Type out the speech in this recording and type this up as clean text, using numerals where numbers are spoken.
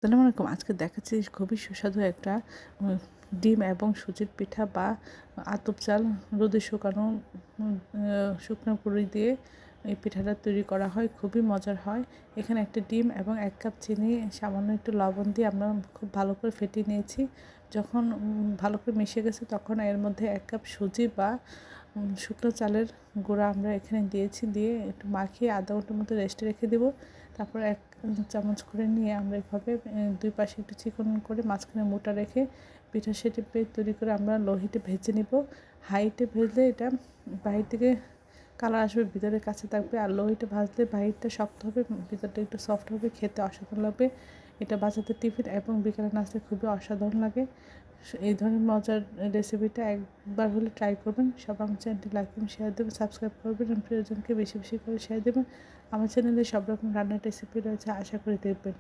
আসসালামু আলাইকুম। আজকে দেখাচ্ছি খুবই সুস্বাদু একটা উম ডিম এবং সুজির পিঠা বা আতপ চাল রোদে শুকানো শুকনো পুরি দিয়ে এই পিঠাটা তৈরি করা হয়। খুবই মজার হয়। এখানে একটা ডিম এবং ১ কাপ চিনি, সামান্য একটু লবণ দিয়ে আমরা খুব ভালো করে ফেটিয়ে নিয়েছি। যখন ভালো করে মিশে গেছে তখন এর মধ্যে ১ কাপ সুজি বা শুকনো চালের গুঁড়া আমরা এখানে দিয়েছি। দিয়ে একটু মাখিয়ে আধা ঘন্টার মতো রেস্টে রেখে দেবো। তারপর ১ চামচ করে নিয়ে আমরা এভাবে ২ পাশে একটু চিকন করে মাঝখানে মোটা রেখে পিঠা শেপে তৈরি করে আমরা লো হিটে ভেজে নিব। হাই হিটে ভেজলে এটা বাহির থেকে কালার আসবে, ভিতরে কাঁচা থাকবে। আর লো হিটে ভাজলে বাহিরটা শক্ত হবে, ভিতরটা একটু সফট হবে, খেতে অসাধারণ লাগবে। এটা বাচ্চাদের টিফিন এবং বিকেলে নাস্তায় খুবই অসাধারণ লাগে। এই ধরনের মজার রেসিপিটা একবার হলে ট্রাই করবেন। সবাই আমার চ্যানেলটি লাইক এবং শেয়ার দেবেন, সাবস্ক্রাইব করবেন এবং প্রিয়জনকে বেশি বেশি করে শেয়ার দেবেন। আমার চ্যানেলে সব রকম রান্নার রেসিপি রয়েছে, আশা করি দেখবেন।